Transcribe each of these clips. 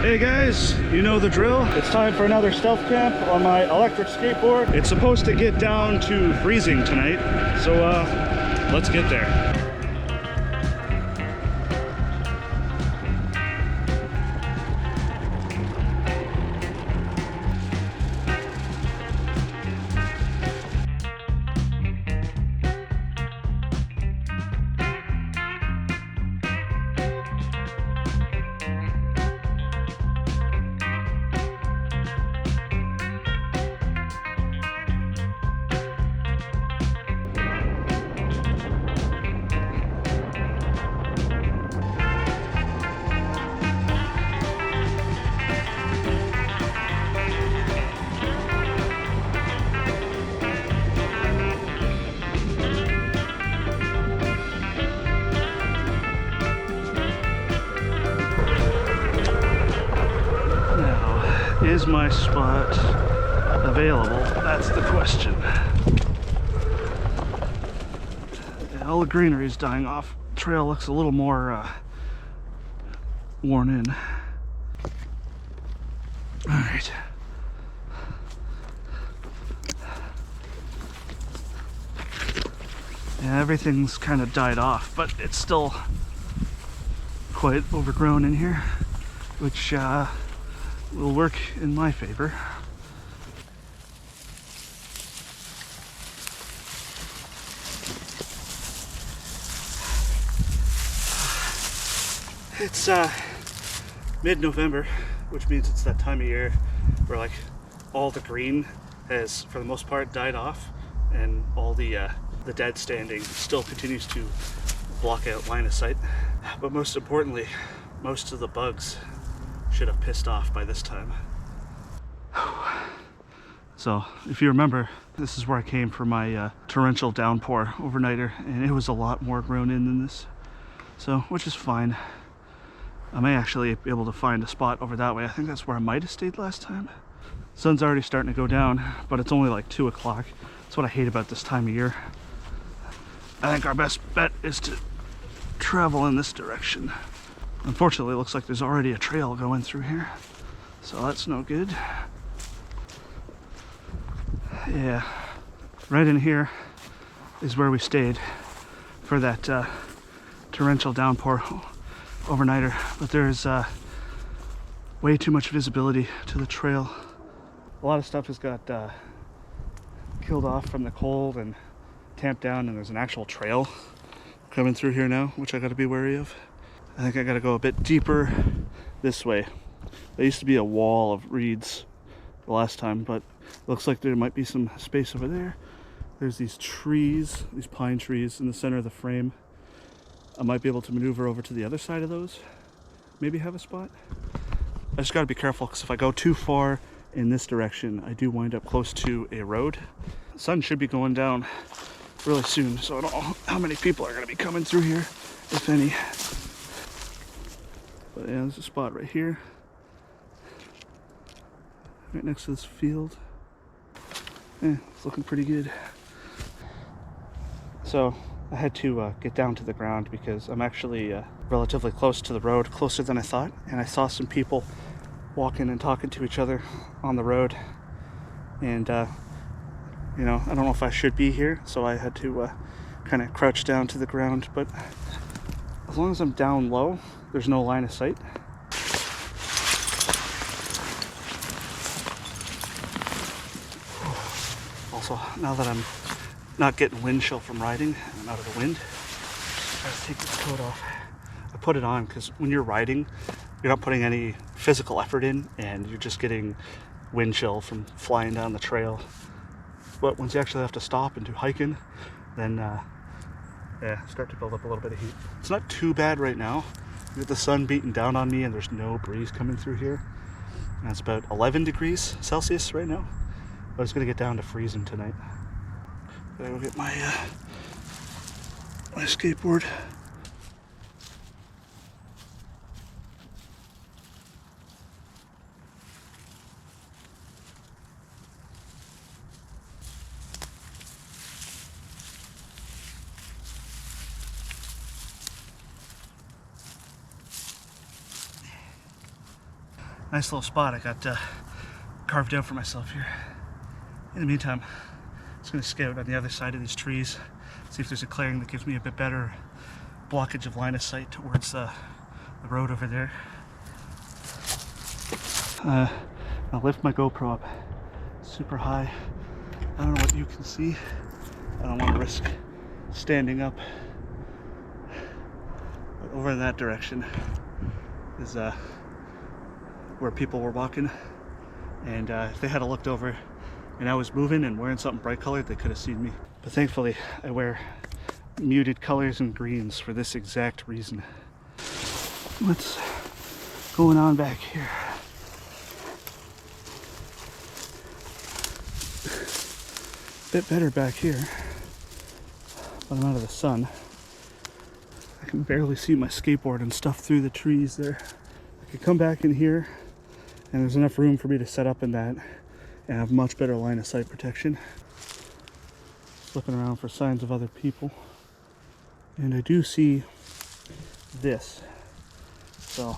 Hey guys, you know the drill. It's time for another stealth camp on my electric skateboard. It's supposed to get down to freezing tonight, so let's get there. Is my spot available? That's the question. All the greenery is dying off. Trail looks a little more worn in. All right. Yeah, everything's kind of died off, but it's still quite overgrown in here, which will work in my favor. It's mid-November, which means it's that time of year where like all the green has, for the most part, died off, and all the dead standing still continues to block out line of sight. But most importantly, most of the bugs should have pissed off by this time. So if you remember, this is where I came for my torrential downpour overnighter, and it was a lot more grown in than this, so which is fine. I may actually be able to find a spot over that way. I think that's where I might have stayed last time. Sun's already starting to go down, but it's only like 2 o'clock. That's what I hate about this time of year. I think our best bet is to travel in this direction. Unfortunately, it looks like there's already a trail going through here, so that's no good. Yeah, right in here is where we stayed for that torrential downpour overnighter, but there's way too much visibility to the trail. A lot of stuff has got killed off from the cold and tamped down, and there's an actual trail coming through here now, which I got to be wary of. I think I got to go a bit deeper this way. There used to be a wall of reeds the last time, but it looks like there might be some space over there. There's these trees, these pine trees in the center of the frame. I might be able to maneuver over to the other side of those, maybe have a spot. I just got to be careful, because if I go too far in this direction, I do wind up close to a road. The sun should be going down really soon, so I don't know how many people are going to be coming through here, if any. But yeah, there's a spot right here, right next to this field. Yeah, it's looking pretty good. So I had to get down to the ground because I'm actually relatively close to the road, closer than I thought, and I saw some people walking and talking to each other on the road, and you know, I don't know if I should be here, so I had to kind of crouch down to the ground, but as long as I'm down low, there's no line of sight. Also, now that I'm not getting wind chill from riding, I'm out of the wind, I gotta take this coat off. I put it on because when you're riding, you're not putting any physical effort in, and you're just getting wind chill from flying down the trail. But once you actually have to stop and do hiking, then yeah, start to build up a little bit of heat. It's not too bad right now. With the sun beating down on me and there's no breeze coming through here. And it's about 11 degrees Celsius right now. But it's gonna get down to freezing tonight. Gotta go get my my skateboard. nice little spot I got carved out for myself here. In the meantime, I'm just going to scout on the other side of these trees, see if there's a clearing that gives me a bit better blockage of line of sight towards the road over there. I'll lift my GoPro up super high. I don't know what you can see. I don't want to risk standing up. But over in that direction is where people were walking, and if they had looked over and I was moving and wearing something bright colored, they could have seen me. But thankfully I wear muted colors and greens for this exact reason. What's going on back here? Bit better back here, but I'm out of the sun. I can barely see my skateboard and stuff through the trees there. I could come back in here and there's enough room for me to set up in that and have much better line of sight protection. Just looking around for signs of other people, and I do see this. So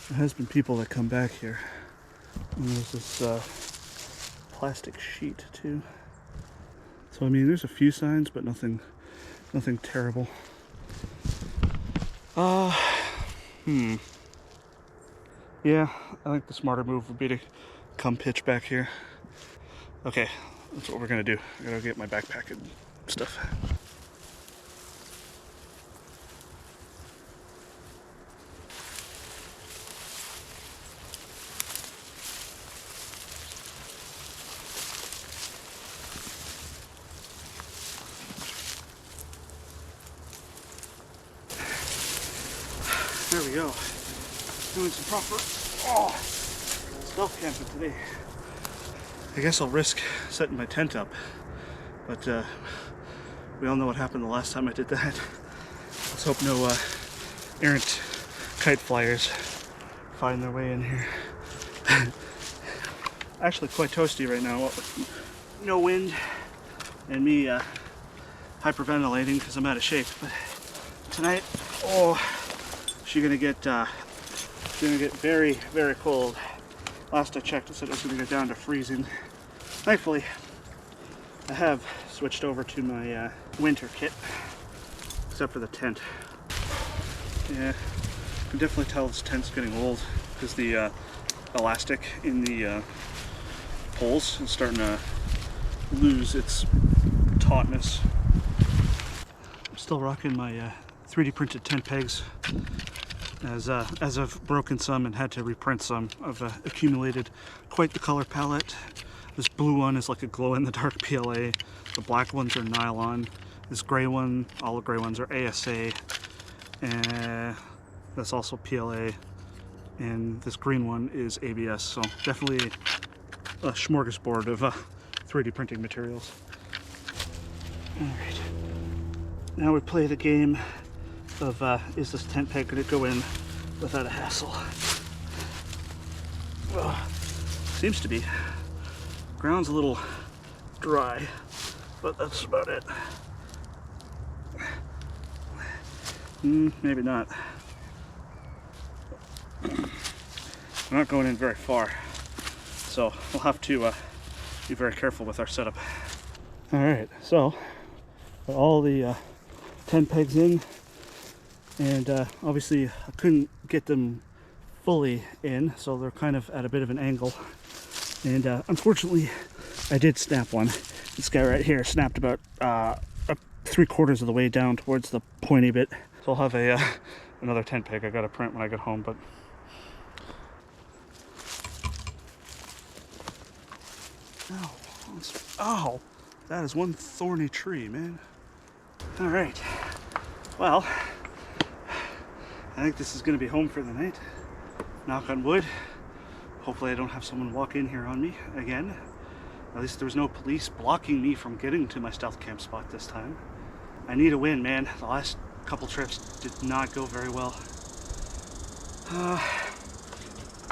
there has been people that come back here, and there's this plastic sheet too. So I mean, there's a few signs, but nothing terrible. Yeah, I think the smarter move would be to come pitch back here. Okay, that's what we're gonna do. I gotta get my backpack and stuff. There we go. Doing some proper stealth camping today. I guess I'll risk setting my tent up, but we all know what happened the last time I did that. Let's hope no errant kite flyers find their way in here. Actually quite toasty right now, no wind and me hyperventilating because I'm out of shape. But tonight, she's gonna get very, very cold. Last I checked, it said it was gonna go down to freezing. Thankfully, I have switched over to my winter kit, except for the tent. Yeah, you can definitely tell this tent's getting old because the elastic in the poles is starting to lose its tautness. I'm still rocking my 3D printed tent pegs. As I've broken some and had to reprint some, I've accumulated quite the color palette. This blue one is like a glow-in-the-dark PLA. The black ones are nylon. This gray one, all the gray ones are ASA. And that's also PLA. And this green one is ABS. So definitely a smorgasbord of 3D printing materials. Alright. Now we play the game of is this tent peg going to go in without a hassle? Well, seems to be. Ground's a little dry, but that's about it. Maybe not. I'm not going in very far, so we'll have to be very careful with our setup. Alright, so all the tent pegs in, and obviously I couldn't get them fully in, so they're kind of at a bit of an angle, and unfortunately I did snap one. This guy right here snapped about 3/4 of the way down towards the pointy bit, so I'll have another tent peg I gotta print when I get home. But ow, that is one thorny tree, man. All right, well, I think this is going to be home for the night. Knock on wood. Hopefully I don't have someone walk in here on me again. At least there was no police blocking me from getting to my stealth camp spot this time. I need a win, man. The last couple trips did not go very well.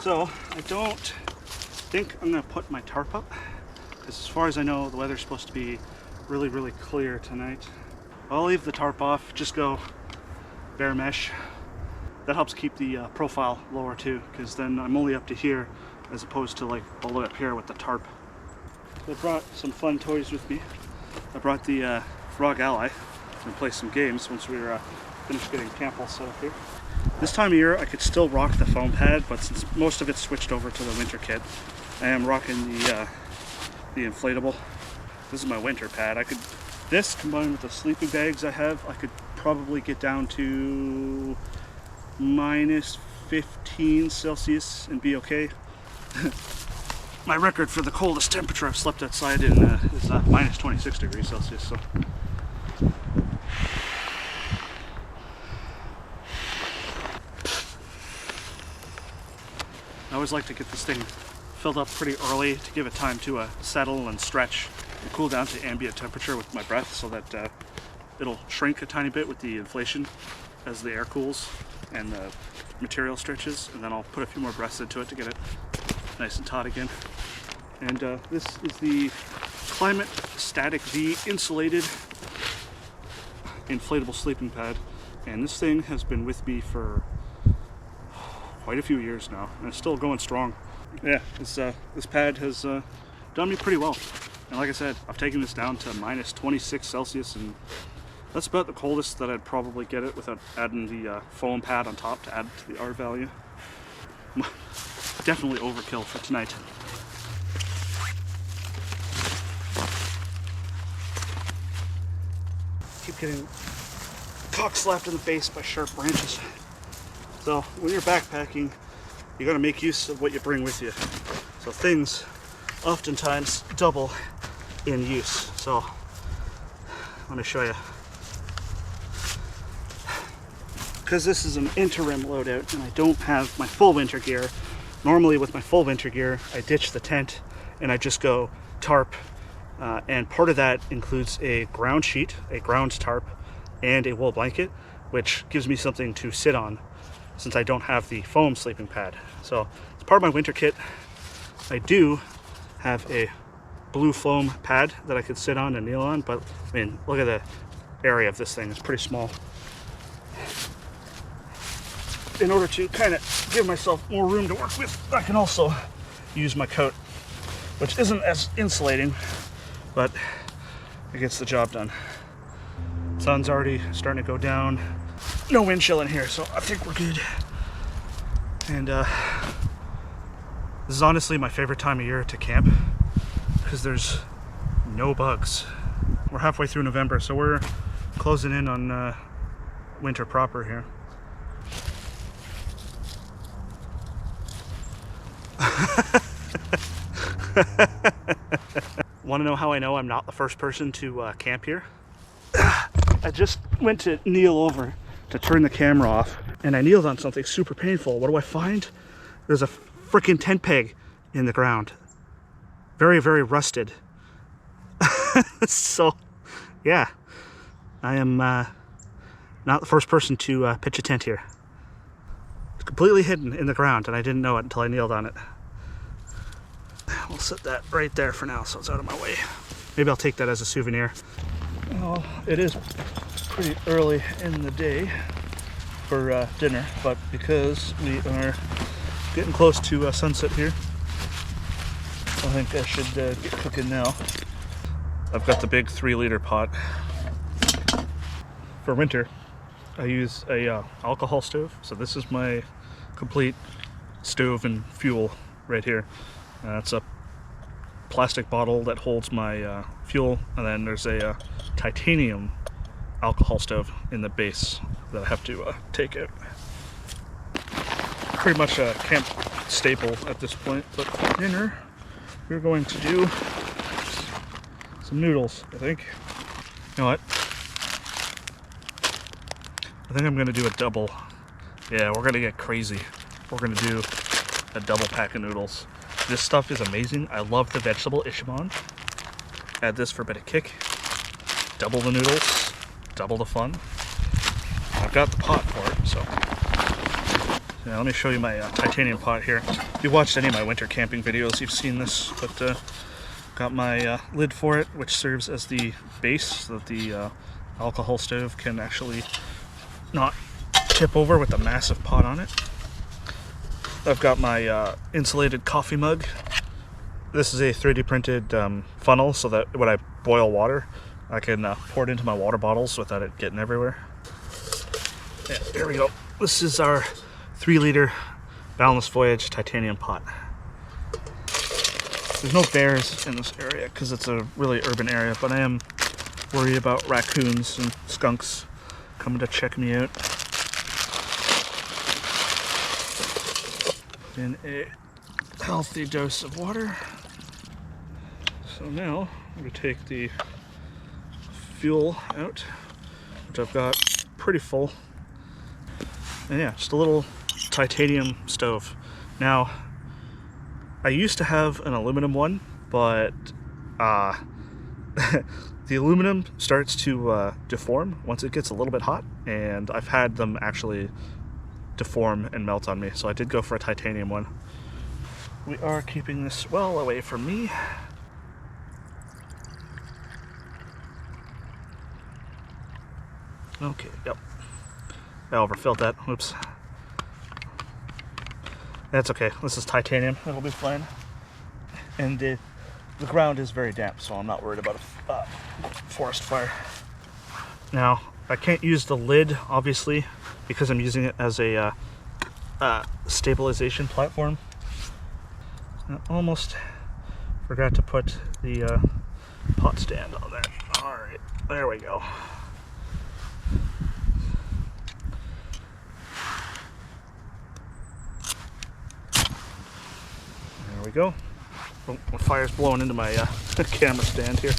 So I don't think I'm going to put my tarp up, because as far as I know, the weather's supposed to be really, really clear tonight. I'll leave the tarp off, just go bare mesh. that helps keep the profile lower too, because then I'm only up to here as opposed to like all the way up here with the tarp. So I brought some fun toys with me. I brought the ROG Ally and play some games once we were finished getting camp all set up here. This time of year I could still rock the foam pad, but since most of it's switched over to the winter kit, I am rocking the inflatable. This is my winter pad. This combined with the sleeping bags I have, I could probably get down to minus 15 Celsius and be okay. My record for the coldest temperature I've slept outside in is minus 26 degrees Celsius. So. I always like to get this thing filled up pretty early to give it time to settle and stretch and cool down to ambient temperature with my breath, so that it'll shrink a tiny bit with the inflation as the air cools and the material stretches, and then I'll put a few more breaths into it to get it nice and taut again. And this is the Klymit Static V insulated inflatable sleeping pad, and this thing has been with me for quite a few years now, and it's still going strong. Yeah, this pad has done me pretty well, and like I said, I've taken this down to minus 26 Celsius, and that's about the coldest that I'd probably get it without adding the foam pad on top to add to the R value. Definitely overkill for tonight. Keep getting cock slapped in the face by sharp branches. So when you're backpacking, you gotta make use of what you bring with you. So things oftentimes double in use. So let me show you. Because this is an interim loadout and I don't have my full winter gear. Normally with my full winter gear, I ditch the tent and I just go tarp. And part of that includes a ground sheet, a ground tarp, and a wool blanket, which gives me something to sit on since I don't have the foam sleeping pad. So as part of my winter kit, I do have a blue foam pad that I could sit on and kneel on, but I mean, look at the area of this thing, it's pretty small. In order to kind of give myself more room to work with, I can also use my coat, which isn't as insulating, but it gets the job done. Sun's already starting to go down. No wind chill in here, so I think we're good. And this is honestly my favorite time of year to camp because there's no bugs. We're halfway through November, so we're closing in on winter proper here. Want to know how I know I'm not the first person to camp here? I just went to kneel over to turn the camera off, and I kneeled on something super painful. What do I find? There's a freaking tent peg in the ground. Very, very rusted. So, yeah. I am not the first person to pitch a tent here. It's completely hidden in the ground, and I didn't know it until I kneeled on it. We'll set that right there for now so it's out of my way. Maybe I'll take that as a souvenir. Well, it is pretty early in the day for dinner, but because we are getting close to sunset here, I think I should get cooking now. I've got the big 3-liter pot. For winter, I use a alcohol stove. So this is my complete stove and fuel right here. It's a plastic bottle that holds my fuel, and then there's a titanium alcohol stove in the base that I have to take out. Pretty much a camp staple at this point, but for dinner we're going to do some noodles, I think. You know what? I think I'm going to do a double. Yeah, we're going to get crazy. We're going to do a double pack of noodles. This stuff is amazing. I love the vegetable Ishamon. Add this for a bit of kick. Double the noodles, double the fun. I've got the pot for it, so. Yeah, let me show you my titanium pot here. If you watched any of my winter camping videos, you've seen this, but got my lid for it, which serves as the base so that the alcohol stove can actually not tip over with a massive pot on it. I've got my insulated coffee mug. This is a 3D printed funnel so that when I boil water, I can pour it into my water bottles without it getting everywhere. Yeah, here we go. This is our 3-liter Boundless Voyage titanium pot. There's no bears in this area because it's a really urban area, but I am worried about raccoons and skunks coming to check me out. Put in a healthy dose of water. So now I'm going to take the fuel out, which I've got pretty full. And yeah, just a little titanium stove. Now, I used to have an aluminum one, but the aluminum starts to deform once it gets a little bit hot, and I've had them actually deform and melt on me, so I did go for a titanium one. We are keeping this well away from me. Okay, yep. I overfilled that. Oops. That's okay. This is titanium. It'll be fine. And the ground is very damp, so I'm not worried about a forest fire. Now, I can't use the lid, obviously, because I'm using it as a stabilization platform. I almost forgot to put the pot stand on there. Alright, there we go. There we go. Oh, my fire's blowing into my camera stand here.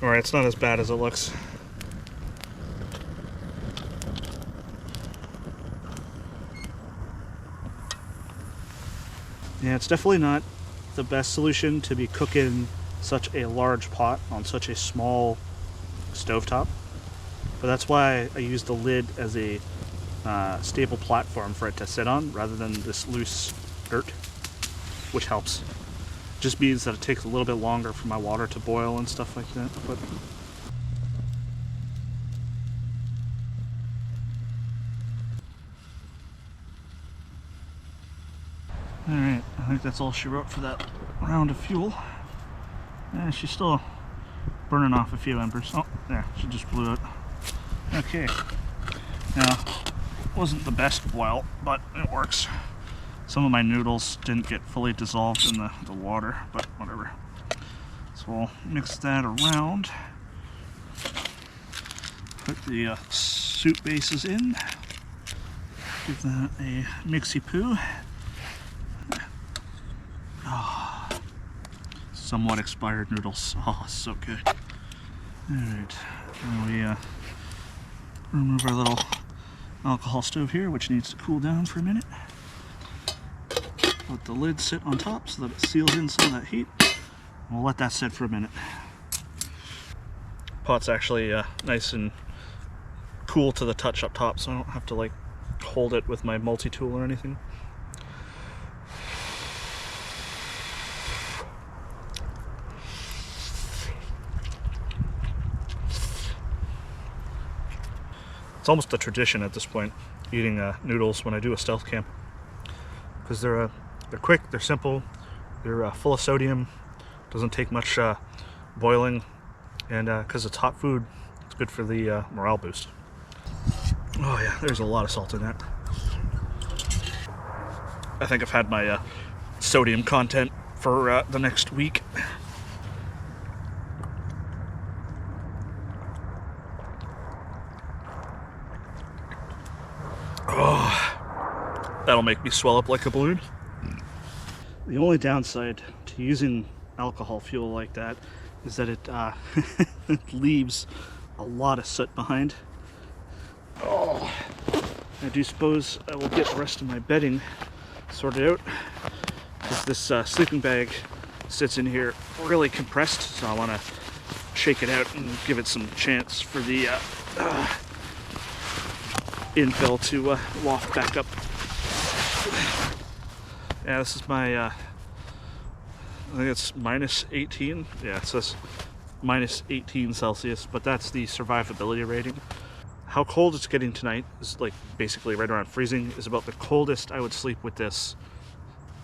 Alright, it's not as bad as it looks. Yeah, it's definitely not the best solution to be cooking such a large pot on such a small stovetop. But that's why I use the lid as a stable platform for it to sit on rather than this loose dirt, which helps. Just means that it takes a little bit longer for my water to boil and stuff like that. But alright, I think that's all she wrote for that round of fuel. Yeah, she's still burning off a few embers. Oh, there, she just blew it. Okay. Now, wasn't the best boil, but it works. Some of my noodles didn't get fully dissolved in the water, but whatever. So we'll mix that around. Put the soup bases in. Give that a mixy poo. Oh, somewhat expired noodles. Oh, so good. Alright, now we remove our little alcohol stove here, which needs to cool down for a minute. Let the lid sit on top so that it seals in some of that heat. We'll let that sit for a minute. Pot's actually nice and cool to the touch up top, so I don't have to like hold it with my multi-tool or anything. It's almost a tradition at this point, eating noodles when I do a stealth camp, because they're quick, they're simple, they're full of sodium, doesn't take much boiling, and because it's hot food, it's good for the morale boost. Oh yeah, there's a lot of salt in that. I think I've had my sodium content for the next week. Oh, that'll make me swell up like a balloon. The only downside to using alcohol fuel like that is that it, it leaves a lot of soot behind. Oh, I do suppose I will get the rest of my bedding sorted out, because this sleeping bag sits in here really compressed, so I want to shake it out and give it some chance for the infill to waft back up. Yeah, this is my, I think it's minus 18. Yeah, it says minus 18 Celsius, but that's the survivability rating. how cold it's getting tonight is like basically right around freezing, is about the coldest I would sleep with this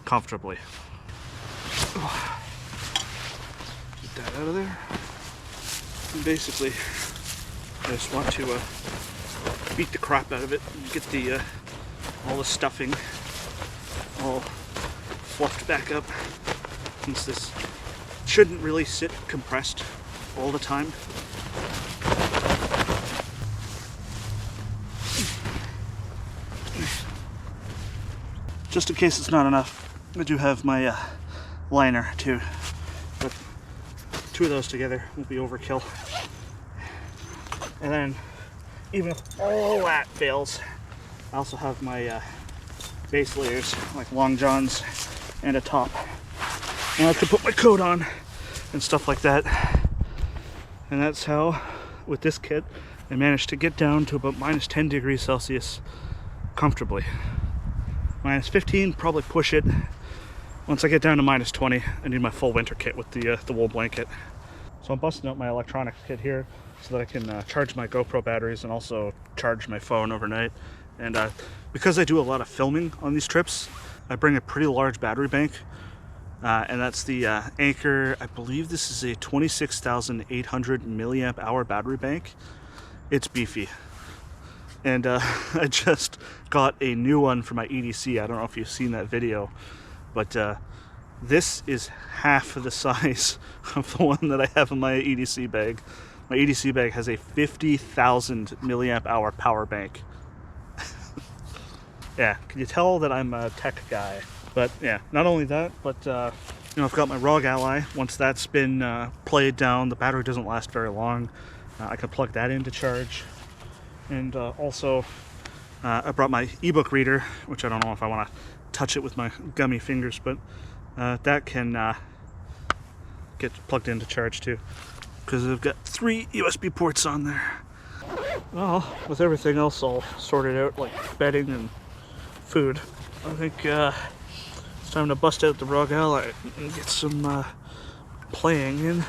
comfortably. Get that out of there. And basically, I just want to beat the crap out of it and get the all the stuffing all fluffed back up, since this shouldn't really sit compressed all the time. Just in case it's not enough, I do have my liner too, but 2 of those together will be overkill. And then, even if all that fails, I also have my base layers, like long johns and a top. And I can put my coat on and stuff like that. And that's how, with this kit, I managed to get down to about minus 10 degrees Celsius comfortably. Minus 15, probably push it. Once I get down to minus 20, I need my full winter kit with the wool blanket. So I'm busting out my electronics kit here so that I can charge my GoPro batteries and also charge my phone overnight. And because I do a lot of filming on these trips, I bring a pretty large battery bank. And that's the Anker, I believe this is a 26,800 milliamp hour battery bank. It's beefy. And I just got a new one for my EDC. I don't know if you've seen that video, but this is half of the size of the one that I have in my EDC bag. My EDC bag has a 50,000 milliamp hour power bank. Yeah, can you tell that I'm a tech guy? But yeah, not only that, but you know, I've got my ROG Ally. Once that's been played down, the battery doesn't last very long. I can plug that in to charge. And also, I brought my ebook reader, which I don't know if I want to touch it with my gummy fingers, but that can get plugged in to charge too, because I've got 3 USB ports on there. Well, with everything else all sorted out, like bedding and food, I think it's time to bust out the ROG Ally and get some playing in.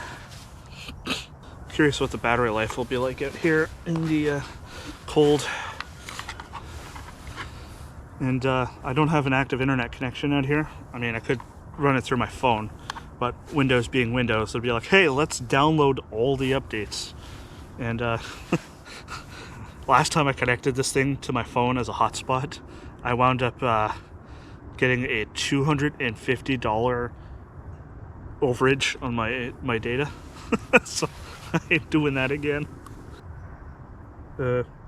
Curious what the battery life will be like out here in the cold. And I don't have an active internet connection out here. I mean, I could run it through my phone, but Windows being Windows, it'd be like, hey, let's download all the updates. And last time I connected this thing to my phone as a hotspot, I wound up getting a $250 overage on my data. So I ain't doing that again.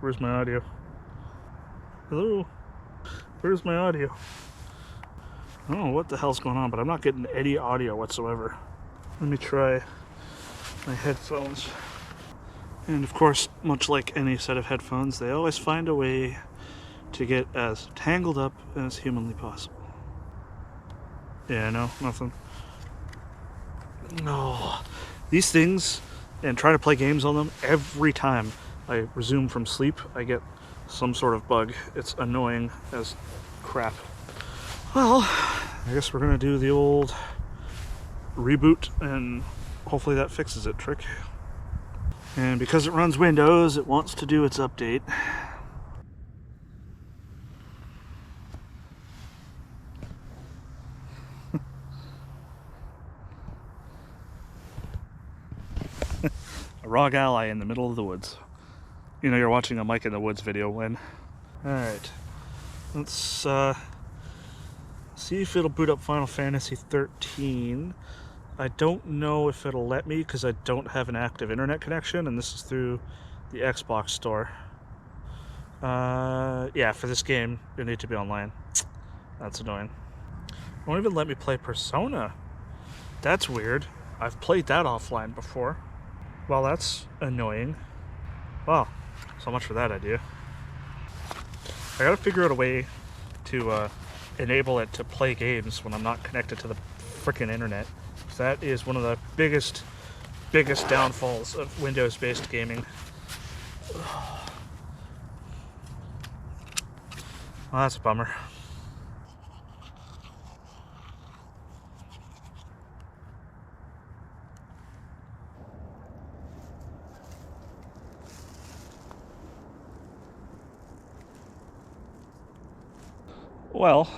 Where's my audio? Hello? Where's my audio? I don't know what the hell's going on, but I'm not getting any audio whatsoever. Let me try my headphones. And of course, much like any set of headphones, they always find a way to get as tangled up as humanly possible. Yeah, no, nothing. No. These things, and try to play games on them, every time I resume from sleep, I get some sort of bug. It's annoying as crap. Well, I guess we're gonna do the old reboot, and hopefully that fixes it trick. And because it runs Windows, it wants to do its update. A ROG Ally in the middle of the woods. You know you're watching a Mike in the Woods video when. Alright. Let's see if it'll boot up Final Fantasy 13. I don't know if it'll let me because I don't have an active internet connection, and this is through the Xbox store. Yeah, for this game, you need to be online. That's annoying. It won't even let me play Persona. That's weird. I've played that offline before. Well, that's annoying. Well, so much for that idea. I gotta figure out a way to enable it to play games when I'm not connected to the frickin' internet. That is one of the biggest downfalls of Windows-based gaming. Well, that's a bummer. Well,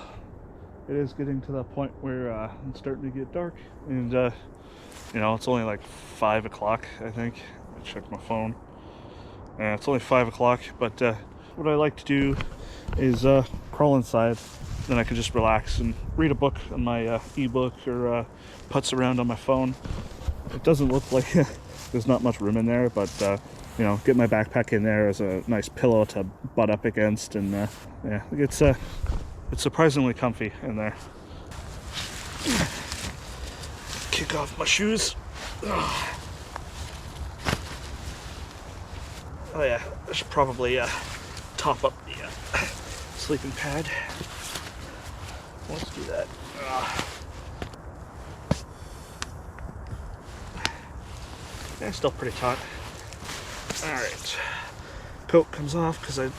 it is getting to the point where it's starting to get dark, and you know, it's only like 5 o'clock, I think. I checked my phone. It's only 5 o'clock, but what I like to do is crawl inside. Then I can just relax and read a book on my ebook or putz around on my phone. It doesn't look like there's not much room in there, but you know, get my backpack in there as a nice pillow to butt up against, and yeah, it's surprisingly comfy in there. Kick off my shoes. Oh yeah, I should probably top up the sleeping pad. Let's do that. Yeah, still pretty taut. Alright. Coat comes off because I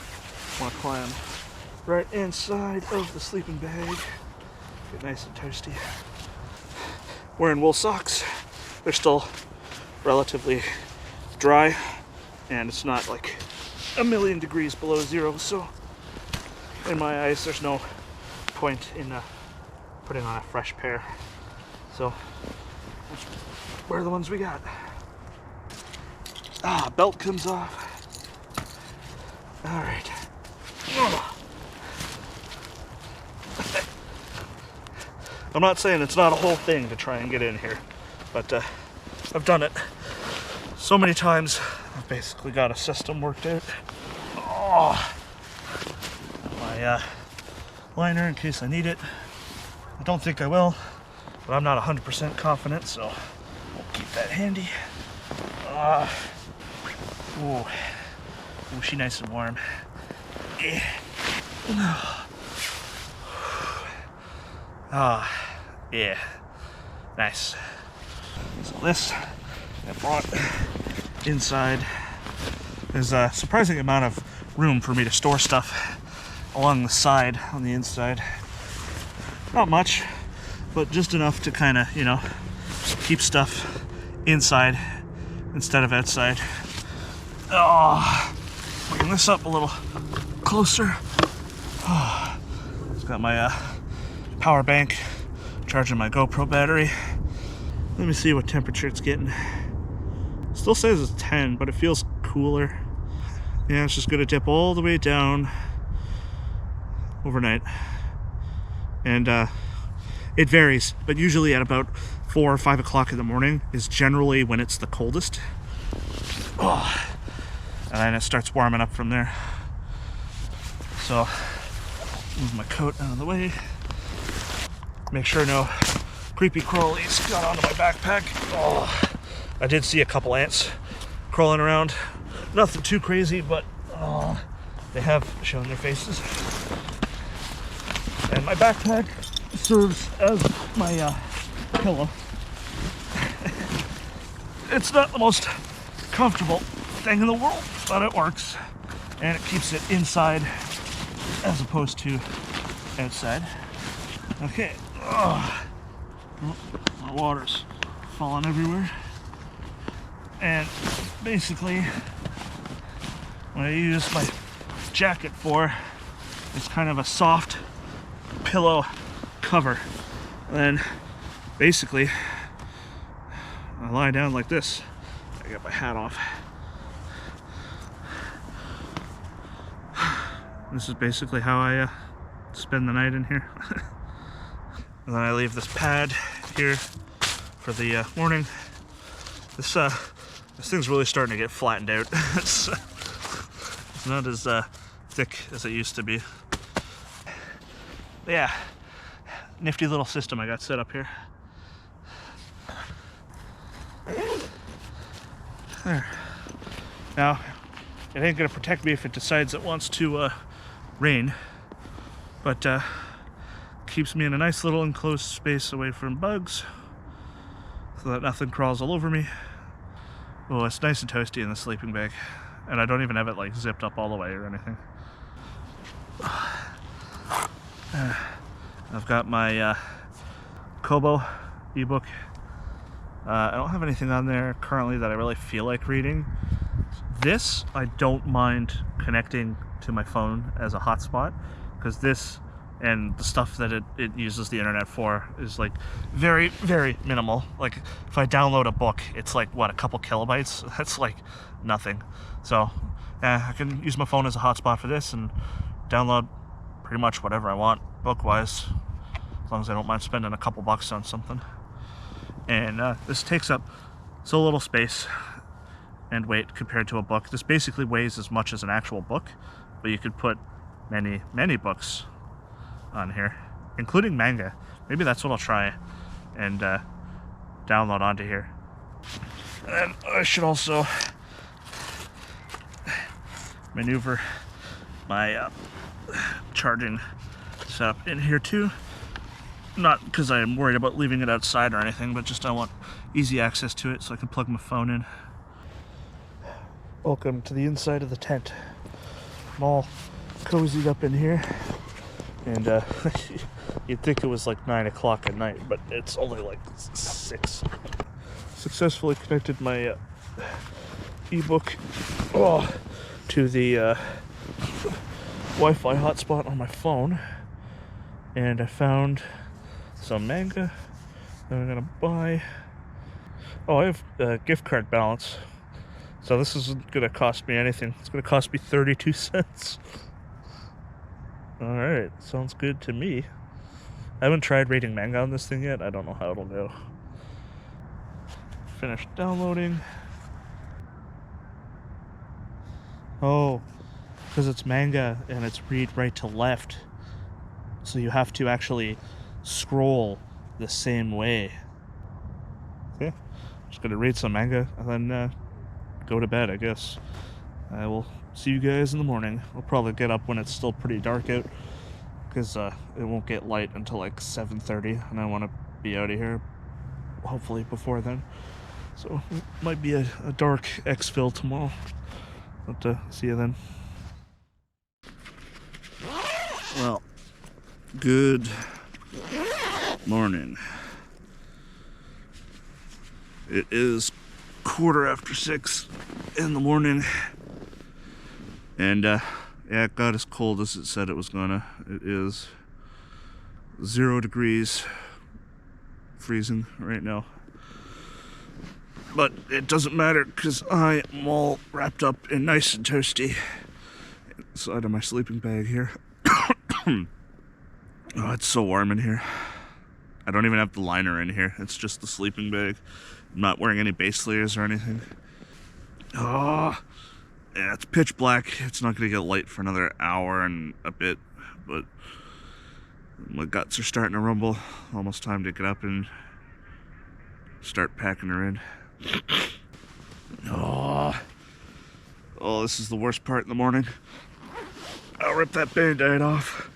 want to climb right inside of the sleeping bag. Get nice and toasty. Wearing wool socks. They're still relatively dry, and it's not like a million degrees below zero, so in my eyes there's no point in putting on a fresh pair. So let's wear the ones we got. Belt comes off. Alright. I'm not saying it's not a whole thing to try and get in here, but I've done it so many times. I've basically got a system worked out. My liner in case I need it. I don't think I will, but I'm not 100% confident, so we'll keep that handy. Ooh, she nice and warm. Yeah, nice. So this I brought inside. There's a surprising amount of room for me to store stuff along the side on the inside. Not much, but just enough to kind of, you know, keep stuff inside instead of outside. Bring this up a little closer. It's got my power bank, charging my GoPro battery. Let me see what temperature it's getting. Still says it's 10, but it feels cooler. Yeah, it's just gonna dip all the way down overnight. And it varies, but usually at about 4 or 5 o'clock in the morning is generally when it's the coldest. And then it starts warming up from there. So, move my coat out of the way. Make sure no creepy crawlies got onto my backpack. I did see a couple ants crawling around. Nothing too crazy, but they have shown their faces. And my backpack serves as my pillow. It's not the most comfortable thing in the world, but it works. And it keeps it inside as opposed to outside. Okay. My water's falling everywhere. And basically, what I use my jacket for is kind of a soft pillow cover. And then basically, I lie down like this. I got my hat off. This is basically how I spend the night in here. And then I leave this pad here for the morning. This thing's really starting to get flattened out. It's not as thick as it used to be. But yeah, nifty little system I got set up here. There. Now, it ain't gonna protect me if it decides it wants to rain, but keeps me in a nice little enclosed space away from bugs so that nothing crawls all over me. Oh, it's nice and toasty in the sleeping bag, and I don't even have it like zipped up all the way or anything. I've got my Kobo ebook. I don't have anything on there currently that I really feel like reading. This I don't mind connecting to my phone as a hotspot, because this and the stuff that it uses the internet for is like very, very minimal. Like if I download a book, it's like what, a couple kilobytes? That's like nothing. So yeah, I can use my phone as a hotspot for this and download pretty much whatever I want book-wise, as long as I don't mind spending a couple bucks on something. And this takes up so little space and weight compared to a book. This basically weighs as much as an actual book, but you could put many, many books on here, including manga. Maybe that's what I'll try and download onto here. And I should also maneuver my charging setup in here too. Not because I'm worried about leaving it outside or anything, but just I want easy access to it so I can plug my phone in. Welcome to the inside of the tent. I'm all cozied up in here, and you'd think it was like 9 o'clock at night, but it's only like 6. Successfully connected my ebook to the Wi-Fi hotspot on my phone, and I found some manga that I'm gonna buy. Oh, I have a gift card balance, so this isn't gonna cost me anything. It's gonna cost me 32 cents. Alright, sounds good to me. I haven't tried reading manga on this thing yet. I don't know how it'll go. Finished downloading. Oh, because it's manga and it's read right to left, so you have to actually scroll the same way. Okay, just gonna read some manga and then go to bed, I guess. I will see you guys in the morning. I'll probably get up when it's still pretty dark out, because it won't get light until like 7:30, and I want to be out of here hopefully before then. So it might be a dark Exfil tomorrow. But see you then. Well, good morning. It is 6:15 in the morning, and yeah, it got as cold as it said it was gonna. It is 0 degrees, freezing right now, but it doesn't matter because I am all wrapped up and nice and toasty inside of my sleeping bag here. Oh, it's so warm in here. I don't even have the liner in here. It's just the sleeping bag. I'm not wearing any base layers or anything. Oh, yeah, it's pitch black. It's not going to get light for another hour and a bit, but my guts are starting to rumble. Almost time to get up and start packing her in. Oh, this is the worst part in the morning. I'll rip that Band-Aid off.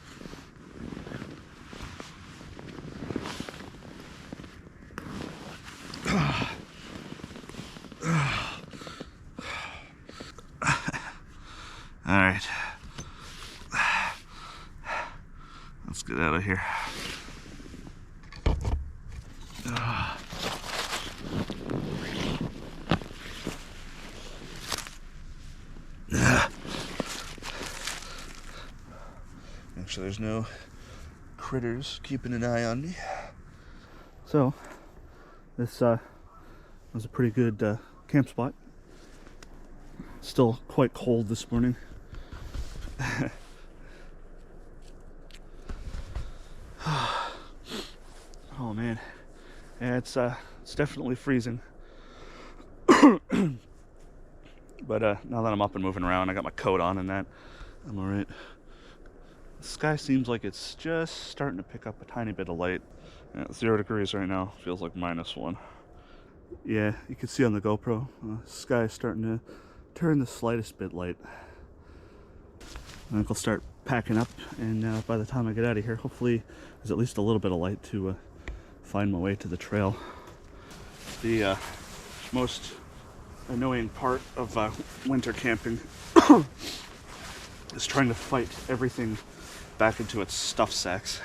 Alright. Let's get out of here. Actually, there's no critters keeping an eye on me. So, this was a pretty good camp spot. Still quite cold this morning. Oh man, yeah, it's definitely freezing. But now that I'm up and moving around, I got my coat on and that, I'm all right. The sky seems like it's just starting to pick up a tiny bit of light. Yeah, 0 degrees right now, feels like -1. Yeah, you can see on the GoPro, the sky is starting to turn the slightest bit light. I think I'll start packing up, and by the time I get out of here, hopefully there's at least a little bit of light to find my way to the trail. The most annoying part of winter camping is trying to fight everything back into its stuff sacks,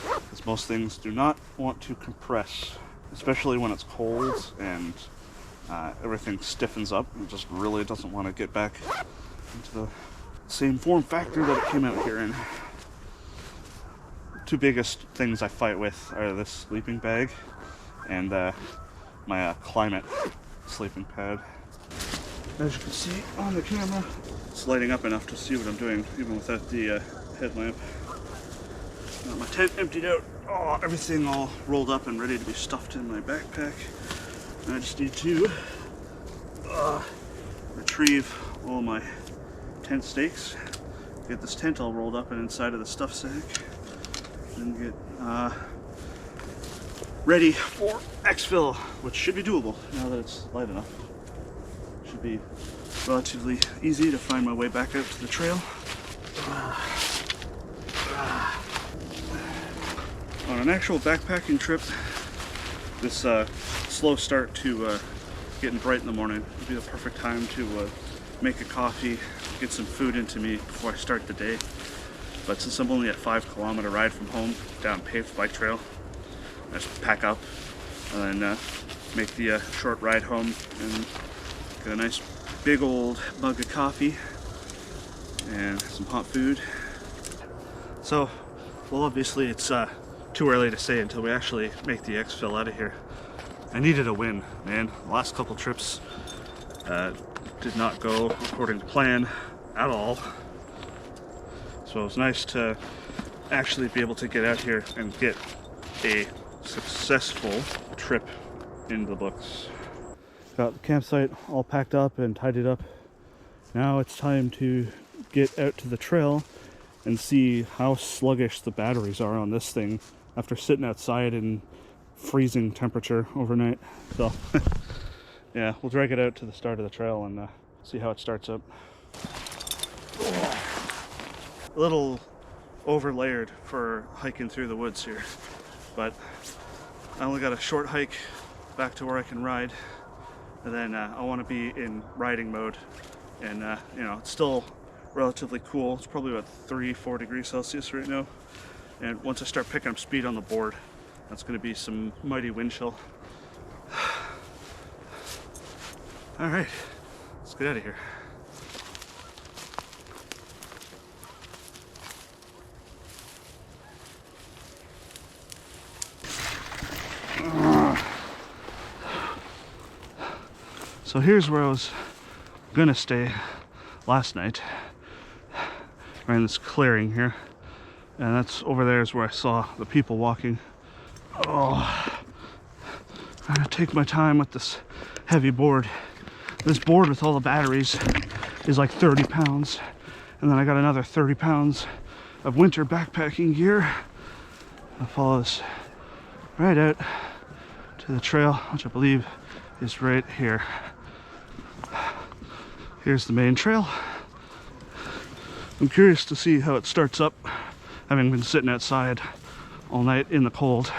because most things do not want to compress, especially when it's cold and everything stiffens up. It just really doesn't want to get back into the same form factor that it came out here in. two biggest things I fight with are this sleeping bag and my Klymit sleeping pad. As you can see on the camera, it's lighting up enough to see what I'm doing, even without the headlamp. Got my tent emptied out. Oh, everything all rolled up and ready to be stuffed in my backpack. I just need to retrieve all my tent stakes, get this tent all rolled up and inside of the stuff sack, and get ready for Exfil, which should be doable now that it's light enough. Should be relatively easy to find my way back out to the trail. On an actual backpacking trip, this slow start to getting bright in the morning would be the perfect time to make a coffee, get some food into me before I start the day. But since I'm only at 5-kilometer ride from home down paved bike trail, I just pack up and then make the short ride home and get a nice big old mug of coffee and some hot food. So, well, obviously it's too early to say until we actually make the Exfil out of here. I needed a win, man. The last couple trips did not go according to plan at all. So it was nice to actually be able to get out here and get a successful trip in the books. Got the campsite all packed up and tidied up. Now it's time to get out to the trail and see how sluggish the batteries are on this thing after sitting outside in freezing temperature overnight. So yeah, we'll drag it out to the start of the trail and see how it starts up. A little overlayered for hiking through the woods here, but I only got a short hike back to where I can ride, and then I want to be in riding mode, and you know, it's still relatively cool. It's probably about 3-4 degrees Celsius right now, and once I start picking up speed on the board, that's going to be some mighty wind chill. All right, let's get out of here. So here's where I was gonna stay last night, right in this clearing here, and that's over there is where I saw the people walking. Oh, I'm gonna take my time with this heavy board. This board with all the batteries is like 30 pounds, and then I got another 30 pounds of winter backpacking gear. I'll follow this right out to the trail, which I believe is right here. Here's the main trail. I'm curious to see how it starts up, having been sitting outside all night in the cold.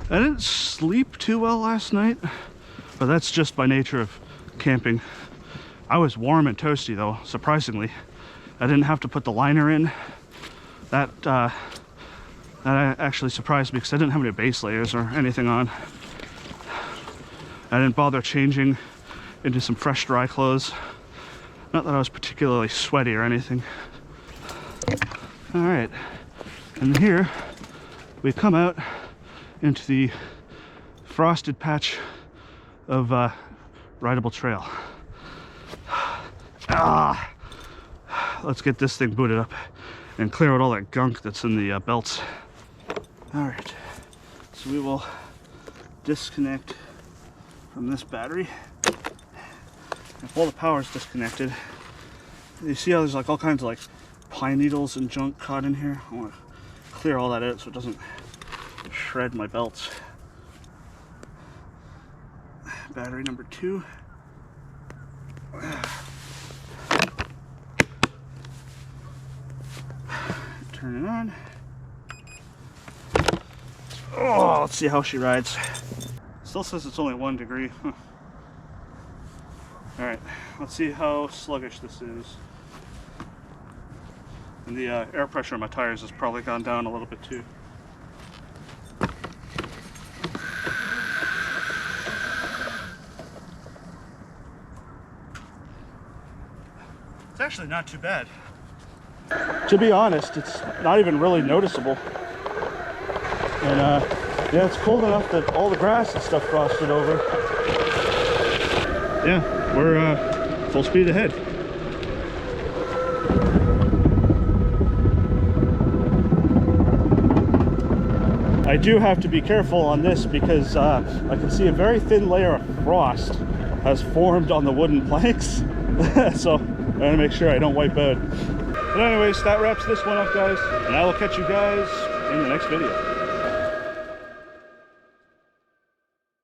I didn't sleep too well last night, but that's just by nature of camping. I was warm and toasty though, surprisingly. I didn't have to put the liner in. That actually surprised me because I didn't have any base layers or anything on. I didn't bother changing into some fresh dry clothes. Not that I was particularly sweaty or anything. All right, and here we come out into the frosted patch of rideable trail. Let's get this thing booted up and clear out all that gunk that's in the belts. All right, so we will disconnect from this battery. If all the power is disconnected, you see how there's like all kinds of like pine needles and junk caught in here? I want to clear all that out so it doesn't shred my belts. Battery number 2. Turn it on. Oh, let's see how she rides. Still says it's only 1 degree. Huh. All right, let's see how sluggish this is. And the air pressure on my tires has probably gone down a little bit too. It's actually not too bad. To be honest, it's not even really noticeable. And yeah, it's cold enough that all the grass and stuff frosted over. Yeah, we're full speed ahead. I do have to be careful on this because I can see a very thin layer of frost has formed on the wooden planks. So I gotta make sure I don't wipe out. But anyways, that wraps this one up, guys, and I will catch you guys in the next video.